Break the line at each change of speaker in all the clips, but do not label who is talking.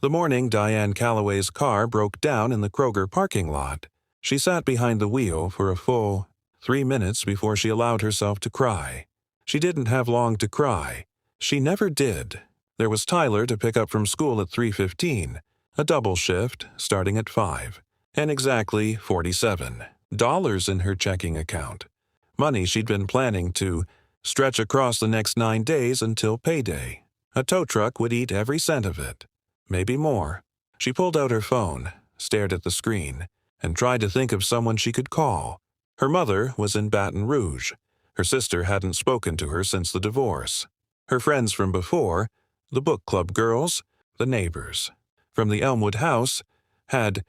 The morning Diane Calloway's car broke down in the Kroger parking lot, she sat behind the wheel for a full 3 minutes before she allowed herself to cry. She didn't have long to cry. She never did. There was Tyler to pick up from school at 3:15, a double shift starting at 5, and exactly $47 in her checking account. Money she'd been planning to stretch across the next 9 days until payday. A tow truck would eat every cent of it. Maybe more. She pulled out her phone, stared at the screen, and tried to think of someone she could call. Her mother was in Baton Rouge. Her sister hadn't spoken to her since the divorce. Her friends from before, the book club girls, the neighbors, from the Elmwood house, had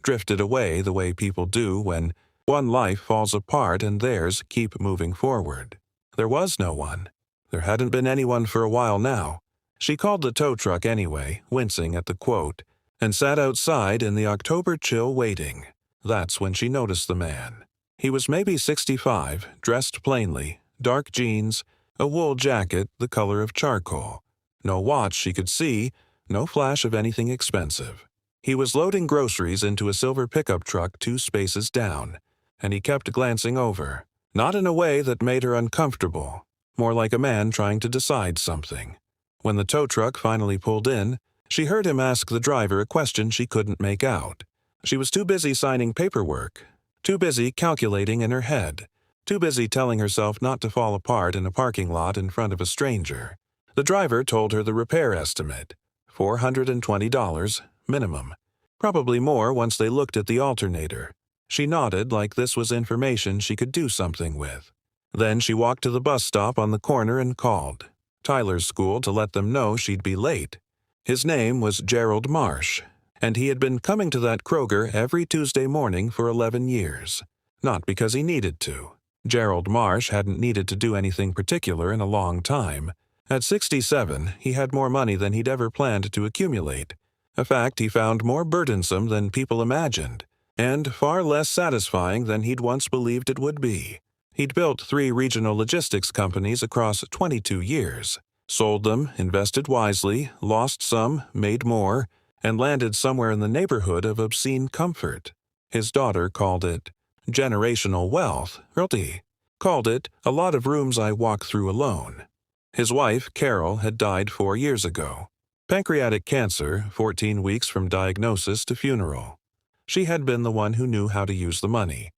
drifted away the way people do when one life falls apart and theirs keep moving forward. There was no one. There hadn't been anyone for a while now. She called the tow truck anyway, wincing at the quote, and sat outside in the October chill waiting. That's when she noticed the man. He was maybe 65, dressed plainly, dark jeans, a wool jacket the color of charcoal. No watch she could see, no flash of anything expensive. He was loading groceries into a silver pickup truck 2 spaces down, and he kept glancing over, not in a way that made her uncomfortable, more like a man trying to decide something. When the tow truck finally pulled in, she heard him ask the driver a question she couldn't make out. She was too busy signing paperwork, too busy calculating in her head, too busy telling herself not to fall apart in a parking lot in front of a stranger. The driver told her the repair estimate, $420 minimum. Probably more once they looked at the alternator. She nodded like this was information she could do something with. Then she walked to the bus stop on the corner and called Tyler's school to let them know she'd be late. His name was Gerald Marsh, and he had been coming to that Kroger every Tuesday morning for 11 years. Not because he needed to. Gerald Marsh hadn't needed to do anything particular in a long time. At 67, he had more money than he'd ever planned to accumulate, a fact he found more burdensome than people imagined, and far less satisfying than he'd once believed it would be. He'd built 3 regional logistics companies across 22 years, sold them, invested wisely, lost some, made more, and landed somewhere in the neighborhood of obscene comfort. His daughter called it generational wealth, really. Called it a lot of rooms I walk through alone. His wife, Carol, had died 4 years ago. Pancreatic cancer, 14 weeks from diagnosis to funeral. She had been the one who knew how to use the money.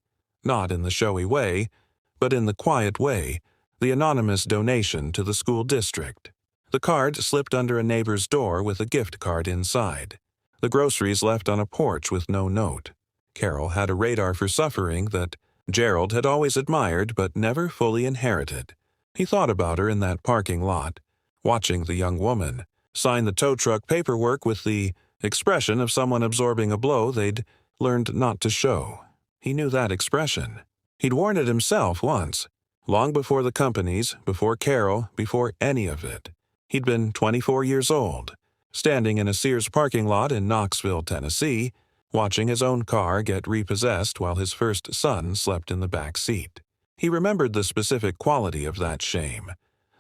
Not in the showy way, but in the quiet way, the anonymous donation to the school district. The card slipped under a neighbor's door with a gift card inside. The groceries left on a porch with no note. Carol had a radar for suffering that Gerald had always admired but never fully inherited. He thought about her in that parking lot, watching the young woman sign the tow truck paperwork with the expression of someone absorbing a blow they'd learned not to show. He knew that expression. He'd worn it himself once, long before the companies, before Carol, before any of it. He'd been 24 years old, standing in a Sears parking lot in Knoxville, Tennessee, watching his own car get repossessed while his first son slept in the back seat. He remembered the specific quality of that shame,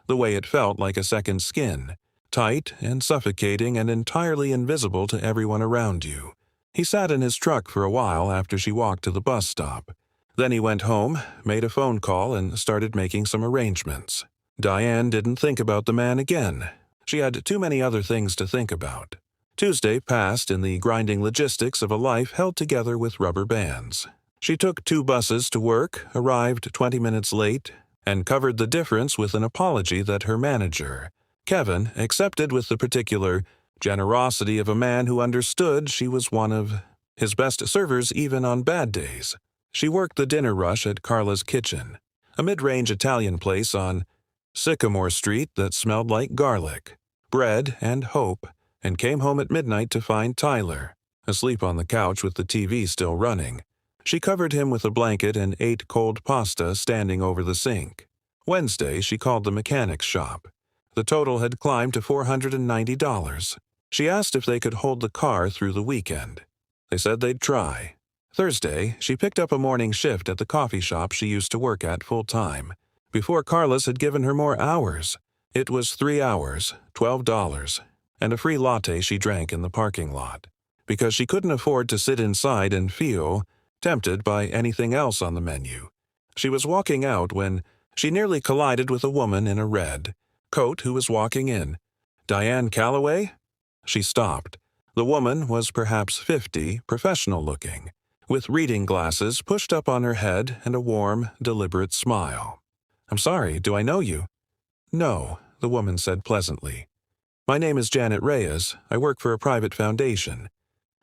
the way it felt like a second skin, tight and suffocating and entirely invisible to everyone around you. He sat in his truck for a while after she walked to the bus stop. Then he went home, made a phone call, and started making some arrangements. Diane didn't think about the man again. She had too many other things to think about. Tuesday passed in the grinding logistics of a life held together with rubber bands. She took 2 buses to work, arrived 20 minutes late, and covered the difference with an apology that her manager, Kevin, accepted with the particular generosity of a man who understood she was one of his best servers even on bad days. She worked the dinner rush at Carla's Kitchen, a mid-range Italian place on Sycamore Street that smelled like garlic, bread, and hope, and came home at midnight to find Tyler, asleep on the couch with the TV still running. She covered him with a blanket and ate cold pasta standing over the sink. Wednesday, she called the mechanics shop. The total had climbed to $490. She asked if they could hold the car through the weekend. They said they'd try. Thursday, she picked up a morning shift at the coffee shop she used to work at full-time. Before Carlos had given her more hours. It was 3 hours, $12. and a free latte she drank in the parking lot, because she couldn't afford to sit inside and feel tempted by anything else on the menu. She was walking out when she nearly collided with a woman in a red coat who was walking in. "Diane Calloway?" She stopped. The woman was perhaps 50, professional-looking, with reading glasses pushed up on her head and a warm, deliberate smile. "I'm sorry, do I know you?" "No," the woman said pleasantly. "My name is Janet Reyes. I work for a private foundation.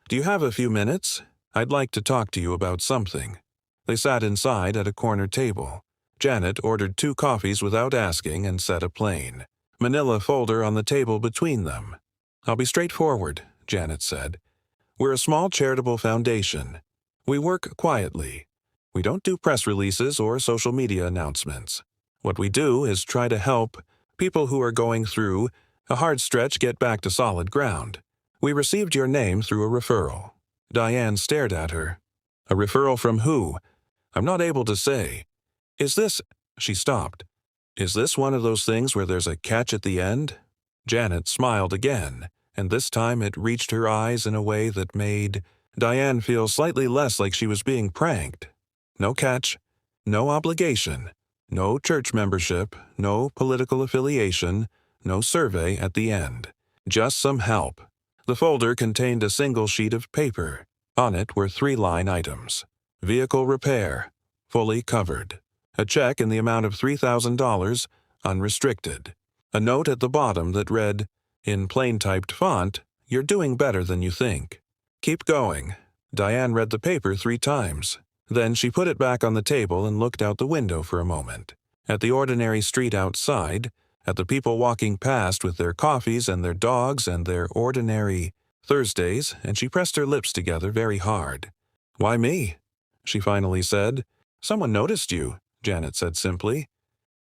Do you have a few minutes? I'd like to talk to you about something." They sat inside at a corner table. Janet ordered 2 coffees without asking and set a plain manila folder on the table between them. "I'll be straightforward," Janet said. "We're a small charitable foundation. We work quietly. We don't do press releases or social media announcements. What we do is try to help people who are going through a hard stretch get back to solid ground. We received your name through a referral." Diane stared at her. "A referral from who?" "I'm not able to say." "Is this—" She stopped. "Is this one of those things where there's a catch at the end?" Janet smiled again, and this time it reached her eyes in a way that made Diane feel slightly less like she was being pranked. "No catch, no obligation, no church membership, no political affiliation, no survey at the end. Just some help." The folder contained a single sheet of paper. On it were 3 line items. Vehicle repair, fully covered. A check in the amount of $3,000, unrestricted. A note at the bottom that read, in plain-typed font, "You're doing better than you think. Keep going." Diane read the paper 3 times. Then she put it back on the table and looked out the window for a moment. At the ordinary street outside, at the people walking past with their coffees and their dogs and their ordinary Thursdays, and she pressed her lips together very hard. "Why me?" she finally said. "Someone noticed you," Janet said simply,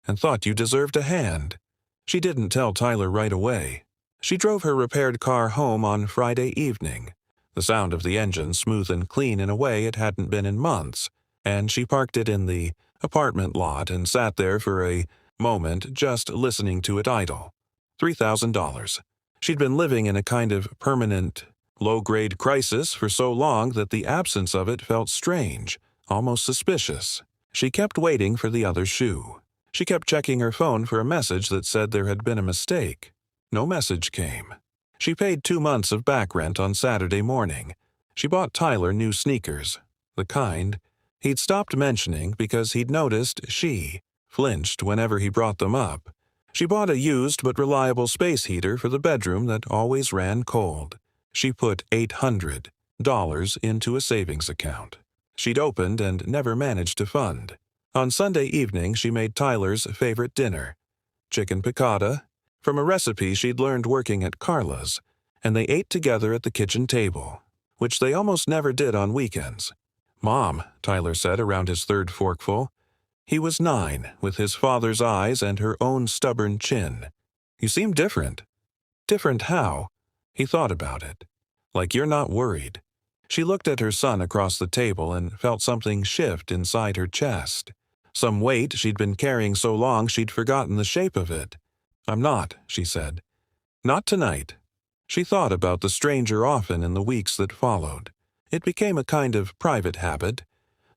"and thought you deserved a hand." She didn't tell Tyler right away. She drove her repaired car home on Friday evening, the sound of the engine smooth and clean in a way it hadn't been in months, and she parked it in the apartment lot and sat there for a moment just listening to it idle. $3,000. She'd been living in a kind of permanent, low-grade crisis for so long that the absence of it felt strange, almost suspicious. She kept waiting for the other shoe. She kept checking her phone for a message that said there had been a mistake. No message came. She paid 2 months of back rent on Saturday morning. She bought Tyler new sneakers, the kind he'd stopped mentioning because he'd noticed she flinched whenever he brought them up. She bought a used but reliable space heater for the bedroom that always ran cold. She put $800 into a savings account she'd opened and never managed to fund. On Sunday evening, she made Tyler's favorite dinner, chicken piccata, from a recipe she'd learned working at Carla's, and they ate together at the kitchen table, which they almost never did on weekends. "Mom," Tyler said around his 3rd forkful. He was 9, with his father's eyes and her own stubborn chin. "You seem different." "Different how?" He thought about it. "Like you're not worried." She looked at her son across the table and felt something shift inside her chest. Some weight she'd been carrying so long she'd forgotten the shape of it. "I'm not," she said. "Not tonight." She thought about the stranger often in the weeks that followed. It became a kind of private habit,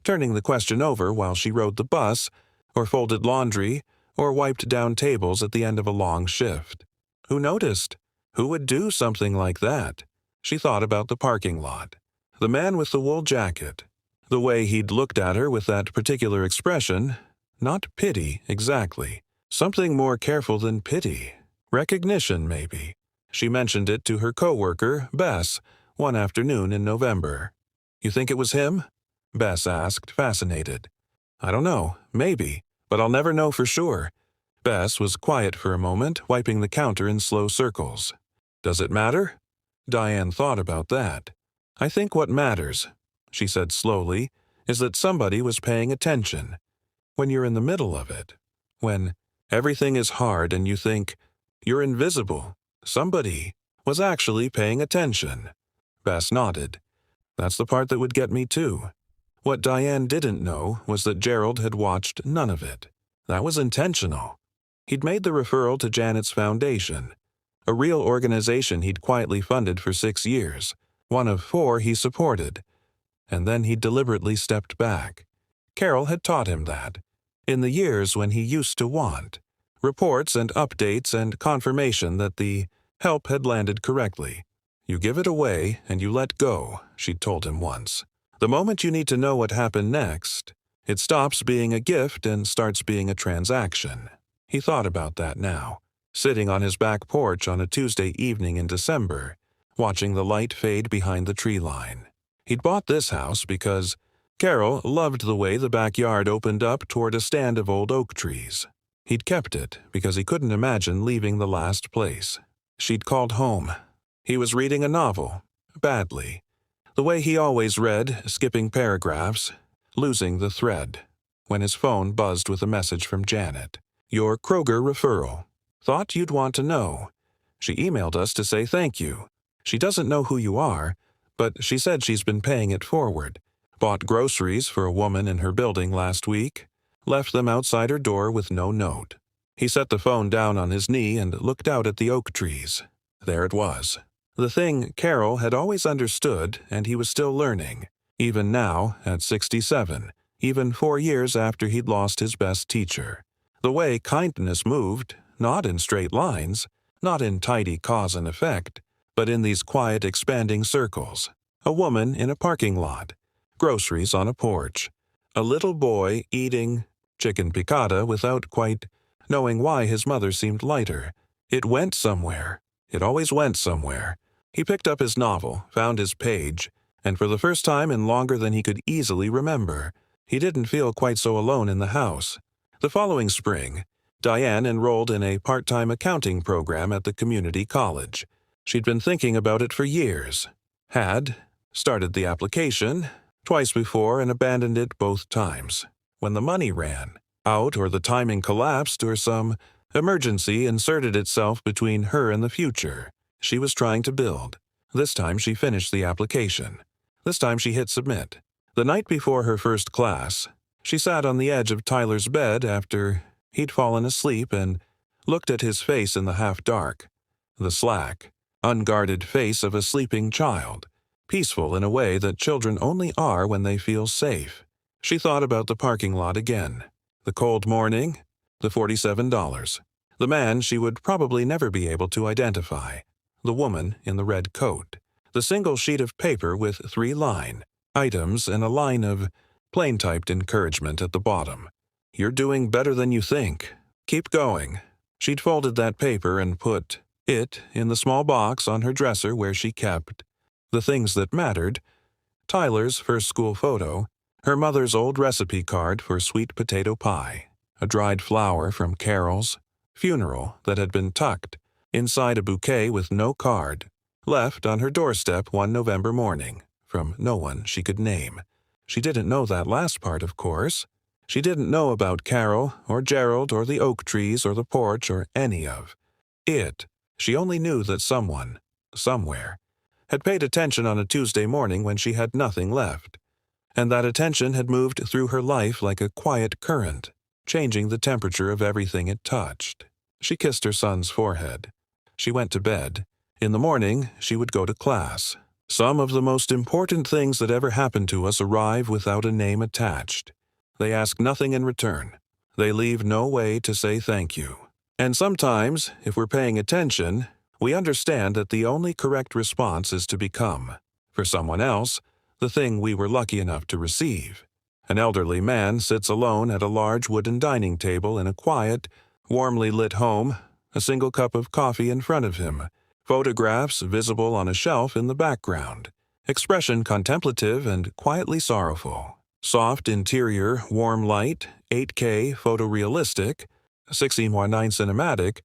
turning the question over while she rode the bus, or folded laundry, or wiped down tables at the end of a long shift. Who noticed? Who would do something like that? She thought about the parking lot. The man with the wool jacket. The way he'd looked at her with that particular expression. Not pity, exactly. Something more careful than pity. Recognition, maybe. She mentioned it to her coworker, Bess, one afternoon in November. "You think it was him?" Bess asked, fascinated. "I don't know. Maybe. But I'll never know for sure." Bess was quiet for a moment, wiping the counter in slow circles. "Does it matter?" Diane thought about that. "I think what matters," she said slowly, "is that somebody was paying attention. When you're in the middle of it. When everything is hard and you think you're invisible, somebody was actually paying attention." Bess nodded. "That's the part that would get me too." What Diane didn't know was that Gerald had watched none of it. That was intentional. He'd made the referral to Janet's foundation. a real organization he'd quietly funded for 6 years, one of 4 he supported. And then he deliberately stepped back. Carol had taught him that. In the years when he used to want reports and updates and confirmation that the help had landed correctly. You give it away and you let go, she'd told him once. The moment you need to know what happened next, it stops being a gift and starts being a transaction. He thought about that now, sitting on his back porch on a Tuesday evening in December, watching the light fade behind the tree line. He'd bought this house because Carol loved the way the backyard opened up toward a stand of old oak trees. He'd kept it because he couldn't imagine leaving the last place. She'd called home. He was reading a novel, badly. The way he always read, skipping paragraphs, losing the thread, when his phone buzzed with a message from Janet. Your Kroger referral. Thought you'd want to know. She emailed us to say thank you. She doesn't know who you are, but she said she's been paying it forward. Bought groceries for a woman in her building last week. Left them outside her door with no note. He set the phone down on his knee and looked out at the oak trees. There it was. The thing Carol had always understood and he was still learning, even now at 67, even 4 years after he'd lost his best teacher. The way kindness moved, not in straight lines, not in tidy cause and effect, but in these quiet expanding circles. A woman in a parking lot, groceries on a porch, a little boy eating chicken piccata without quite knowing why his mother seemed lighter. It went somewhere. It always went somewhere. He picked up his novel, found his page, and for the first time in longer than he could easily remember, he didn't feel quite so alone in the house. The following spring, Diane enrolled in a part-time accounting program at the community college. She'd been thinking about it for years. Had started the application twice before and abandoned it both times. When the money ran out or the timing collapsed or some emergency inserted itself between her and the future she was trying to build. This time she finished the application. This time she hit submit. The night before her first class, she sat on the edge of Tyler's bed after he'd fallen asleep and looked at his face in the half-dark. The slack, unguarded face of a sleeping child, peaceful in a way that children only are when they feel safe. She thought about the parking lot again. The cold morning, the $47. The man she would probably never be able to identify. The woman in the red coat. The single sheet of paper with 3 line items and a line of plain-typed encouragement at the bottom. You're doing better than you think. Keep going. She'd folded that paper and put it in the small box on her dresser where she kept the things that mattered: Tyler's first school photo, her mother's old recipe card for sweet potato pie, a dried flower from Carol's funeral that had been tucked inside a bouquet with no card, left on her doorstep one November morning, from no one she could name. She didn't know that last part, of course. She didn't know about Carol or Gerald or the oak trees or the porch or any of it. She only knew that someone, somewhere, had paid attention on a Tuesday morning when she had nothing left, and that attention had moved through her life like a quiet current, changing the temperature of everything it touched. She kissed her son's forehead. She went to bed. In the morning, she would go to class. Some of the most important things that ever happened to us arrive without a name attached. They ask nothing in return. They leave no way to say thank you. And sometimes, if we're paying attention, we understand that the only correct response is to become, for someone else, the thing we were lucky enough to receive. An elderly man sits alone at a large wooden dining table in a quiet, warmly lit home, a single cup of coffee in front of him, photographs visible on a shelf in the background, expression contemplative and quietly sorrowful. Soft interior, warm light, 8K photorealistic, 16:9 cinematic,